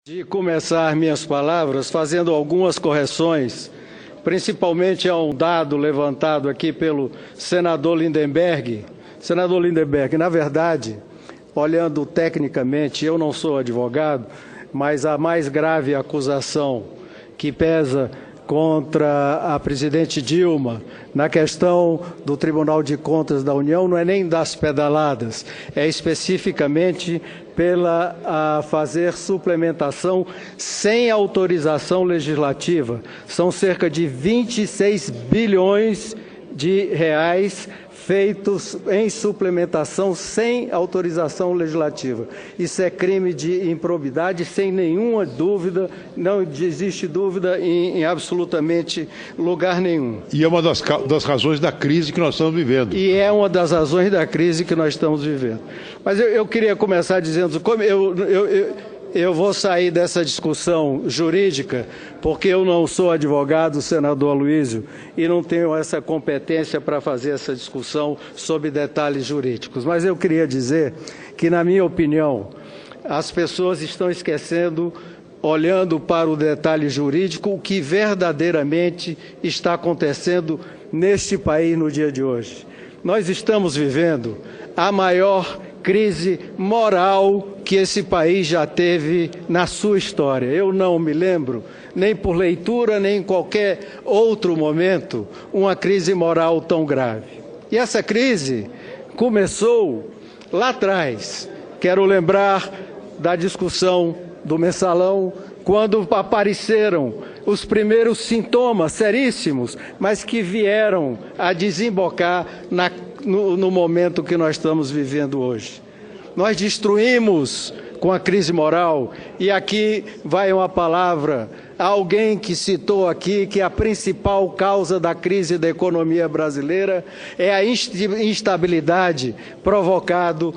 De começar minhas palavras fazendo algumas correções, principalmente a um dado levantado aqui pelo senador Lindenberg. Senador Lindenberg, na verdade, olhando tecnicamente, eu não sou advogado, mas a mais grave acusação que pesa contra a presidente Dilma na questão do Tribunal de Contas da União não é nem das pedaladas, é especificamente pela fazer suplementação sem autorização legislativa. São cerca de 26 bilhões de reais feitos em suplementação sem autorização legislativa. Isso é crime de improbidade, sem nenhuma dúvida, não existe dúvida em absolutamente lugar nenhum. E é uma das razões da crise que nós estamos vivendo. E é uma das razões da crise que nós estamos vivendo. Mas eu queria começar dizendo, como eu vou sair dessa discussão jurídica, porque eu não sou advogado, senador Aloysio, e não tenho essa competência para fazer essa discussão sobre detalhes jurídicos. Mas eu queria dizer que, na minha opinião, as pessoas estão esquecendo, olhando para o detalhe jurídico, o que verdadeiramente está acontecendo neste país no dia de hoje. Nós estamos vivendo a maior crise moral que esse país já teve na sua história. Eu não me lembro, nem por leitura, nem em qualquer outro momento, uma crise moral tão grave. E essa crise começou lá atrás. Quero lembrar da discussão do Mensalão, quando apareceram os primeiros sintomas seríssimos, mas que vieram a desembocar no momento que nós estamos vivendo hoje. Nós destruímos com a crise moral, e aqui vai uma palavra a alguém que citou aqui que a principal causa da crise da economia brasileira é a instabilidade provocada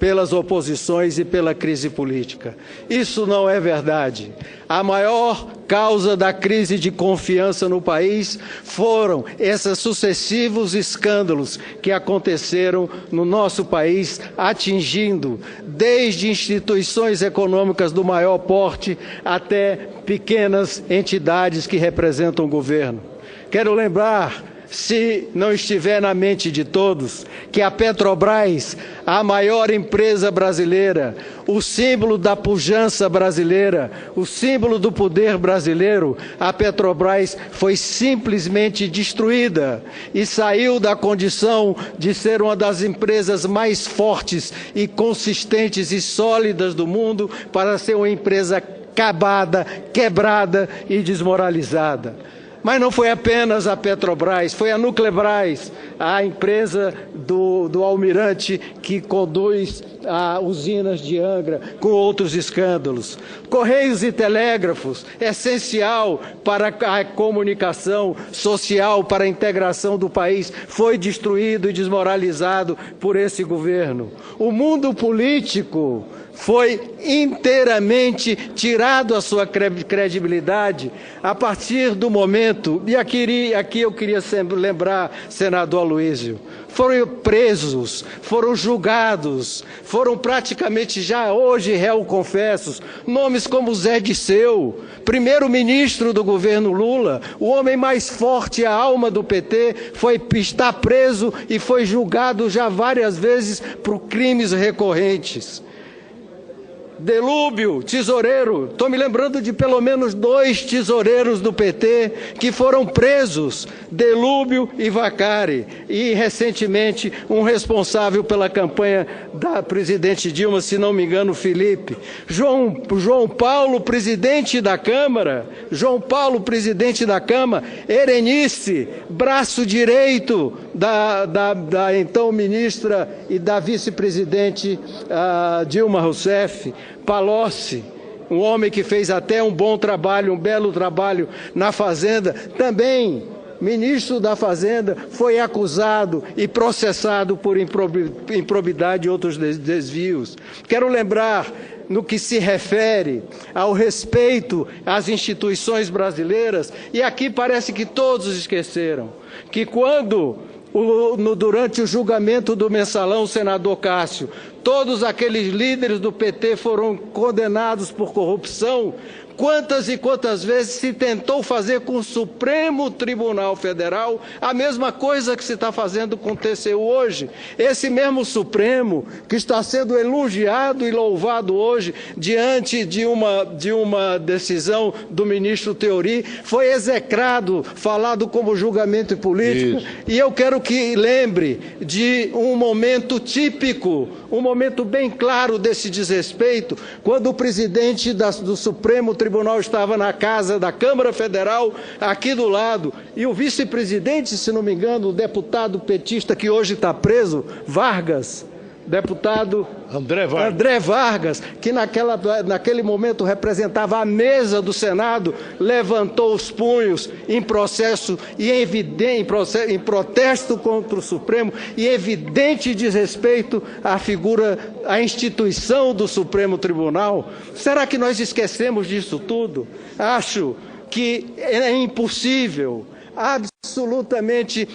pelas oposições e pela crise política. Isso não é verdade. A maior causa da crise de confiança no país foram esses sucessivos escândalos que aconteceram no nosso país, atingindo desde instituições econômicas do maior porte até pequenas entidades que representam o governo. Quero lembrar, se não estiver na mente de todos, que a Petrobras, a maior empresa brasileira, o símbolo da pujança brasileira, o símbolo do poder brasileiro, a Petrobras foi simplesmente destruída e saiu da condição de ser uma das empresas mais fortes e consistentes e sólidas do mundo para ser uma empresa acabada, quebrada e desmoralizada. Mas não foi apenas a Petrobras, foi a Nuclebras, a empresa do Almirante que conduz a usinas de Angra, com outros escândalos. Correios e telégrafos, essencial para a comunicação social, para a integração do país, foi destruído e desmoralizado por esse governo. O mundo político foi inteiramente tirado a sua credibilidade a partir do momento, e aqui eu queria sempre lembrar, senador Aloysio, foram presos, foram julgados, foram praticamente já hoje réu confessos, nomes como Zé Disseu, primeiro-ministro do governo Lula, o homem mais forte, a alma do PT, está preso e foi julgado já várias vezes por crimes recorrentes. Delúbio, tesoureiro, estou me lembrando de pelo menos 2 tesoureiros do PT que foram presos, Delúbio e Vacari, e recentemente um responsável pela campanha da presidente Dilma, se não me engano, Felipe. João Paulo, presidente da Câmara, Erenice, braço direito da então ministra e da vice-presidente Dilma Rousseff. Palocci, um homem que fez até um bom trabalho, um belo trabalho na Fazenda, também ministro da Fazenda, foi acusado e processado por improbidade e outros desvios. Quero lembrar, no que se refere ao respeito às instituições brasileiras, e aqui parece que todos esqueceram, que quando durante o julgamento do Mensalão, o senador Cássio todos aqueles líderes do PT foram condenados por corrupção. Quantas e quantas vezes se tentou fazer com o Supremo Tribunal Federal a mesma coisa que se está fazendo com o TCU hoje. Esse mesmo Supremo, que está sendo elogiado e louvado hoje diante de uma decisão do ministro Theori, foi execrado, falado como julgamento político. Isso. E eu quero que lembre de um momento típico, um momento bem claro desse desrespeito, quando o presidente do Supremo Tribunal estava na casa da Câmara Federal, aqui do lado, e o vice-presidente, se não me engano, o deputado petista que hoje está preso, Vargas, deputado André Vargas, que naquele momento representava a mesa do Senado, levantou os punhos em processo e em protesto contra o Supremo e evidente desrespeito à figura, à instituição do Supremo Tribunal. Será que nós esquecemos disso tudo? Acho que é impossível, absolutamente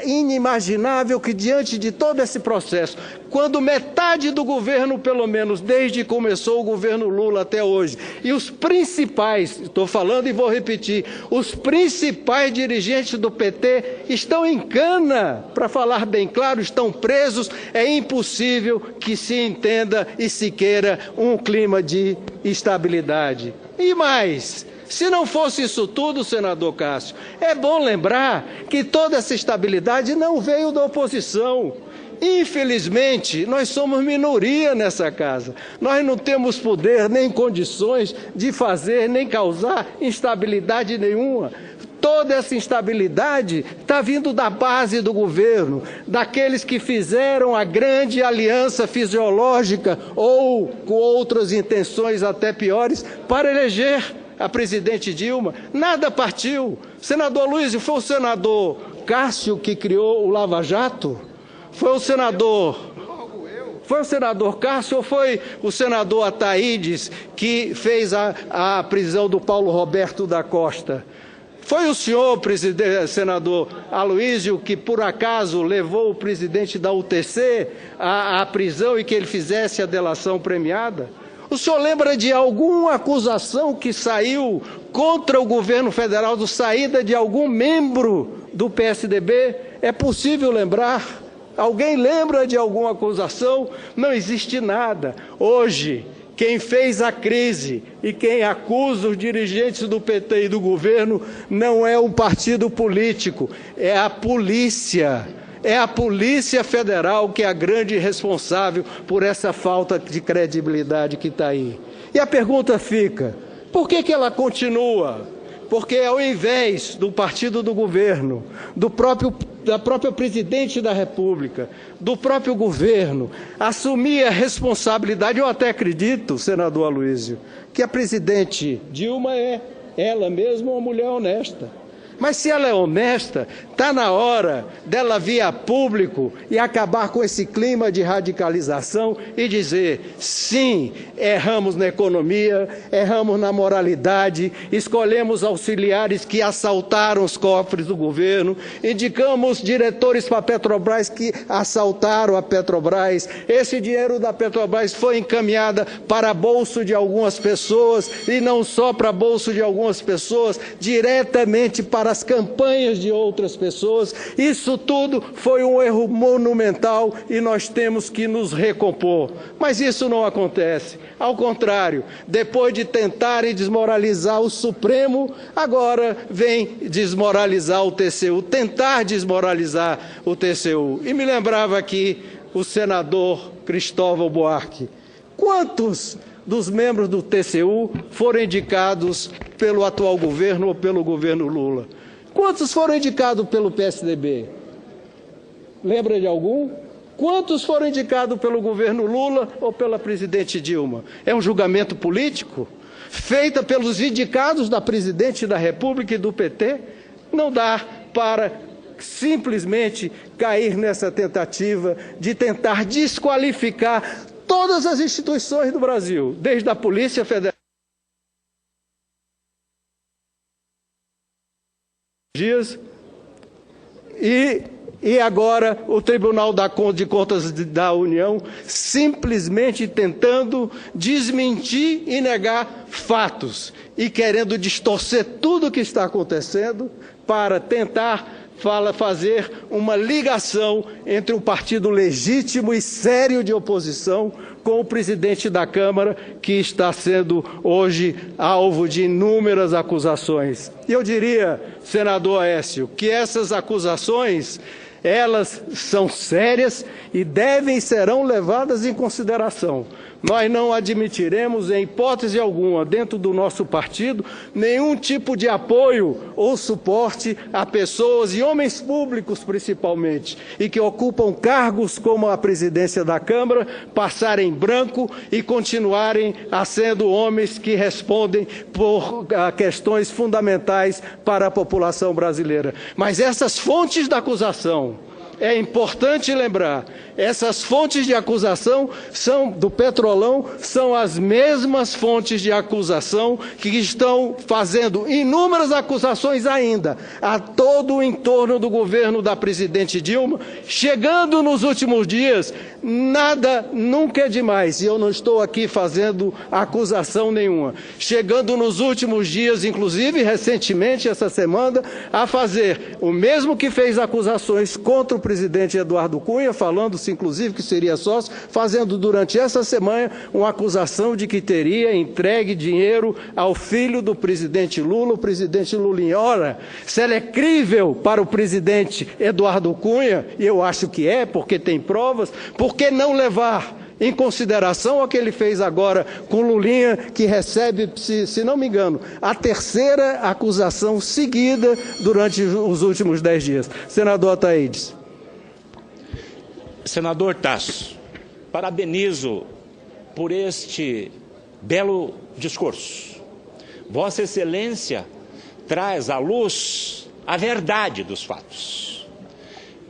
inimaginável que diante de todo esse processo, quando metade do governo, pelo menos desde que começou o governo Lula até hoje, e os principais, estou falando e vou repetir, os principais dirigentes do PT estão em cana, para falar bem claro, estão presos, é impossível que se entenda e se queira um clima de estabilidade. E mais, se não fosse isso tudo, senador Cássio, é bom lembrar que toda essa estabilidade não veio da oposição. Infelizmente, nós somos minoria nessa casa. Nós não temos poder nem condições de fazer nem causar instabilidade nenhuma. Toda essa instabilidade está vindo da base do governo, daqueles que fizeram a grande aliança fisiológica ou com outras intenções até piores para eleger a presidente Dilma. Nada partiu. Senador Luiz, foi o senador Cássio que criou o Lava Jato? Foi o senador Cássio ou foi o senador Ataídes que fez a prisão do Paulo Roberto da Costa? Foi o senhor, senador Aloísio, que por acaso levou o presidente da UTC à prisão e que ele fizesse a delação premiada? O senhor lembra de alguma acusação que saiu contra o governo federal, de saída de algum membro do PSDB? É possível lembrar? Alguém lembra de alguma acusação? Não existe nada. Hoje, quem fez a crise e quem acusa os dirigentes do PT e do governo não é um partido político, é a polícia. É a Polícia Federal que é a grande responsável por essa falta de credibilidade que está aí. E a pergunta fica, por que ela continua? Porque ao invés do partido do governo, da própria presidente da República, do próprio governo, assumir a responsabilidade, eu até acredito, senador Aloísio, que a presidente Dilma é ela mesma uma mulher honesta. Mas se ela é honesta, está na hora dela vir a público e acabar com esse clima de radicalização e dizer, sim, erramos na economia, erramos na moralidade, escolhemos auxiliares que assaltaram os cofres do governo, indicamos diretores para a Petrobras que assaltaram a Petrobras, esse dinheiro da Petrobras foi encaminhado para bolso de algumas pessoas e não só para bolso de algumas pessoas, diretamente para as campanhas de outras pessoas. Isso tudo foi um erro monumental e nós temos que nos recompor. Mas isso não acontece. Ao contrário, depois de tentarem desmoralizar o Supremo, agora vem desmoralizar o TCU, tentar desmoralizar o TCU. E me lembrava aqui o senador Cristóvão Buarque. Quantos dos membros do TCU foram indicados pelo atual governo ou pelo governo Lula? Quantos foram indicados pelo PSDB? Lembra de algum? Quantos foram indicados pelo governo Lula ou pela presidente Dilma? É um julgamento político? Feita pelos indicados da presidente da República e do PT? Não dá para simplesmente cair nessa tentativa de tentar desqualificar todas as instituições do Brasil, desde a Polícia Federal e e agora o Tribunal de Contas da União simplesmente tentando desmentir e negar fatos e querendo distorcer tudo o que está acontecendo para tentar fazer uma ligação entre um partido legítimo e sério de oposição com o presidente da Câmara, que está sendo hoje alvo de inúmeras acusações. E eu diria, senador Aécio, que essas acusações, elas são sérias e devem e serão levadas em consideração. Nós não admitiremos, em hipótese alguma, dentro do nosso partido, nenhum tipo de apoio ou suporte a pessoas e homens públicos, principalmente, e que ocupam cargos como a presidência da Câmara, passarem branco e continuarem a sendo homens que respondem por questões fundamentais para a população brasileira. Mas essas fontes da acusação, é importante lembrar, essas fontes de acusação do Petrolão são as mesmas fontes de acusação que estão fazendo inúmeras acusações ainda a todo o entorno do governo da presidente Dilma, chegando nos últimos dias, nada nunca é demais, e eu não estou aqui fazendo acusação nenhuma, chegando nos últimos dias, inclusive recentemente, essa semana, a fazer o mesmo que fez acusações contra o presidente Eduardo Cunha, falando-se inclusive que seria sócio, fazendo durante essa semana uma acusação de que teria entregue dinheiro ao filho do presidente Lula, o presidente Lulinha. Ora, se ela é crível para o presidente Eduardo Cunha, e eu acho que é, porque tem provas, por que não levar em consideração o que ele fez agora com Lulinha, que recebe, se não me engano, a terceira acusação seguida durante os últimos 10 dias. Senador Ataídes. Senador Tasso, parabenizo por este belo discurso. Vossa Excelência traz à luz a verdade dos fatos.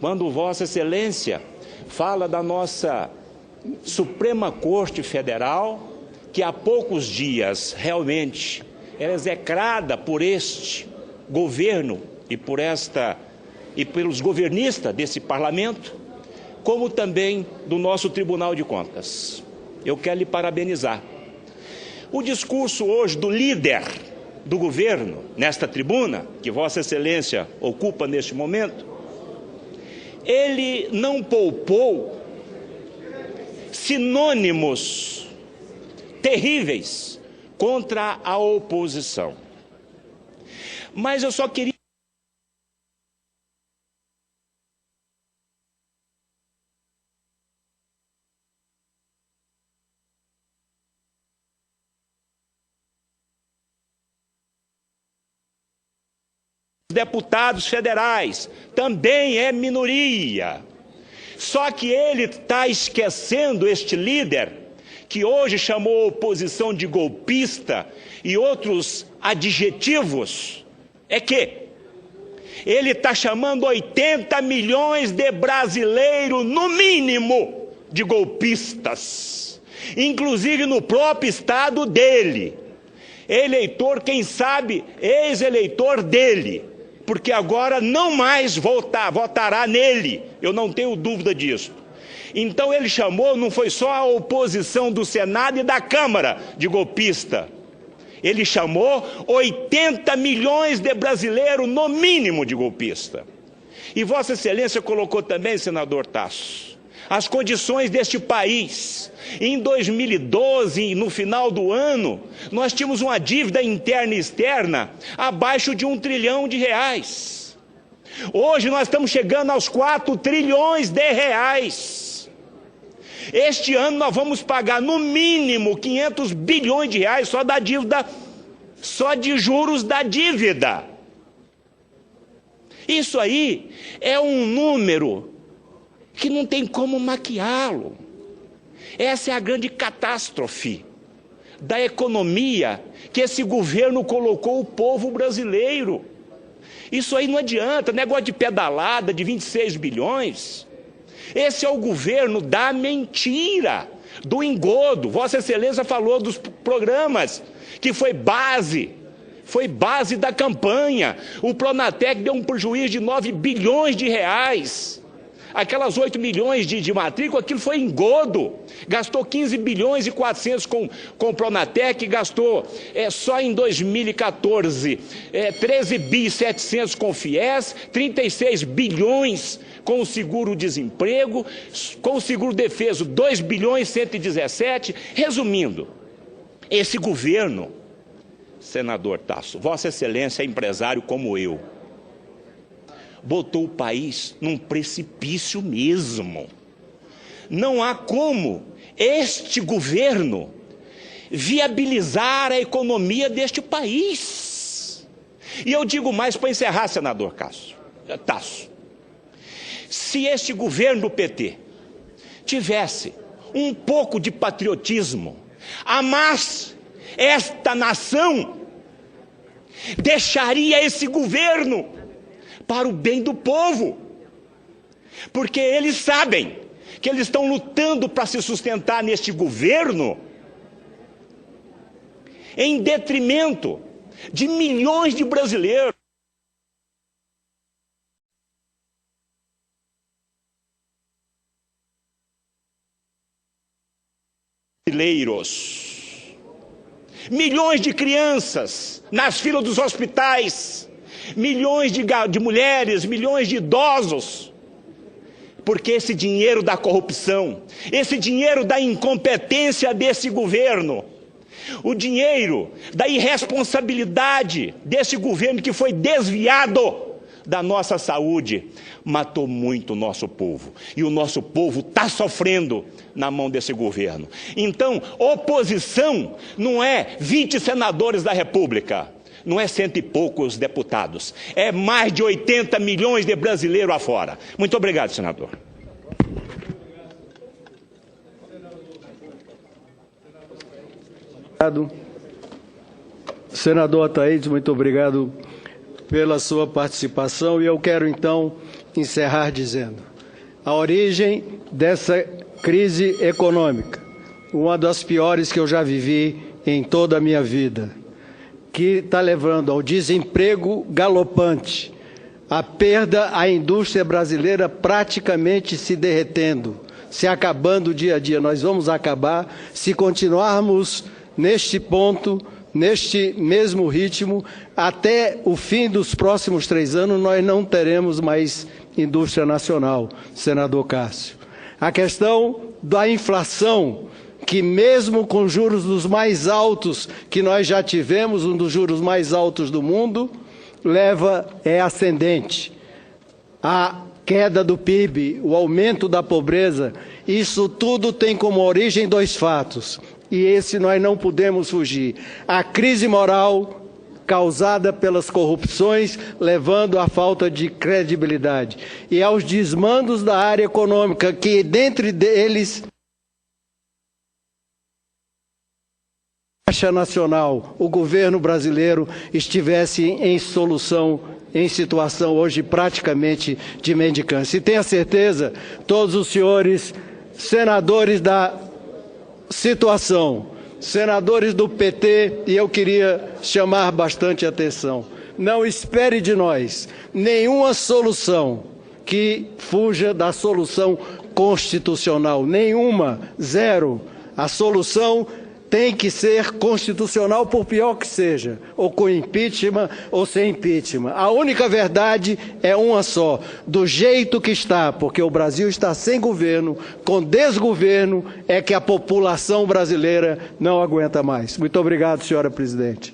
Quando Vossa Excelência fala da nossa Suprema Corte Federal, que há poucos dias realmente é execrada por este governo e pelos governistas desse parlamento, como também do nosso Tribunal de Contas. Eu quero lhe parabenizar. O discurso hoje do líder do governo, nesta tribuna, que Vossa Excelência ocupa neste momento, ele não poupou sinônimos terríveis contra a oposição. Mas eu só queria deputados federais, também é minoria. Só que ele está esquecendo, este líder, que hoje chamou a oposição de golpista e outros adjetivos, é que ele está chamando 80 milhões de brasileiros, no mínimo, de golpistas. Inclusive no próprio estado dele. Eleitor, quem sabe, ex-eleitor dele. Porque agora não mais votará nele, eu não tenho dúvida disso. Então ele chamou, não foi só a oposição do Senado e da Câmara de golpista, ele chamou 80 milhões de brasileiros, no mínimo, de golpista. E Vossa Excelência colocou também, senador Tasso, as condições deste país. Em 2012, no final do ano, nós tínhamos uma dívida interna e externa abaixo de R$1 trilhão. Hoje nós estamos chegando aos 4 trilhões de reais. Este ano nós vamos pagar no mínimo 500 bilhões de reais só da dívida, só de juros da dívida. Isso aí é um número que não tem como maquiá-lo. Essa é a grande catástrofe da economia que esse governo colocou o povo brasileiro. Isso aí não adianta, negócio de pedalada de 26 bilhões. Esse é o governo da mentira, do engodo. Vossa Excelência falou dos programas, que foi base, foi base da campanha. O Pronatec deu um prejuízo de 9 bilhões de reais. Aquelas 8 milhões de matrícula, aquilo foi engodo. Gastou 15 bilhões e 400 com o Pronatec, gastou só em 2014 13 bi 700 com o FIES, 36 bilhões com o seguro-desemprego, com o seguro-defeso 2 bilhões 117. Resumindo, esse governo, senador Tasso, Vossa Excelência é empresário como eu, botou o país num precipício mesmo. Não há como este governo viabilizar a economia deste país. E eu digo mais para encerrar, senador Tasso. Se este governo do PT tivesse um pouco de patriotismo, amasse esta nação, deixaria esse governo para o bem do povo, porque eles sabem que eles estão lutando para se sustentar neste governo em detrimento de milhões de brasileiros. Milhões de crianças nas filas dos hospitais, milhões de mulheres, milhões de idosos, porque esse dinheiro da corrupção, esse dinheiro da incompetência desse governo, o dinheiro da irresponsabilidade desse governo que foi desviado da nossa saúde, matou muito o nosso povo. E o nosso povo está sofrendo na mão desse governo. Então, oposição não é 20 senadores da República, não é 100 e poucos deputados, é mais de 80 milhões de brasileiros afora. Muito obrigado, senador. Senador Ataídes, muito obrigado pela sua participação, e eu quero então encerrar dizendo: a origem dessa crise econômica, uma das piores que eu já vivi em toda a minha vida, que está levando ao desemprego galopante, a perda à indústria brasileira praticamente se derretendo, se acabando dia a dia. Nós vamos acabar se continuarmos neste ponto, neste mesmo ritmo. Até o fim dos próximos 3 anos, nós não teremos mais indústria nacional, senador Cássio. A questão da inflação, que mesmo com juros dos mais altos que nós já tivemos, um dos juros mais altos do mundo, é ascendente. A queda do PIB, o aumento da pobreza, isso tudo tem como origem 2 fatos. E esse nós não podemos fugir: a crise moral causada pelas corrupções, levando à falta de credibilidade, e aos desmandos da área econômica, que dentre eles Caixa Nacional, o governo brasileiro estivesse em situação hoje praticamente de mendicância. E tenha certeza, todos os senhores senadores da situação, senadores do PT, e eu queria chamar bastante atenção: não espere de nós nenhuma solução que fuja da solução constitucional, nenhuma, zero. A solução tem que ser constitucional, por pior que seja, ou com impeachment ou sem impeachment. A única verdade é uma só: do jeito que está, porque o Brasil está sem governo, com desgoverno, é que a população brasileira não aguenta mais. Muito obrigado, senhora presidente.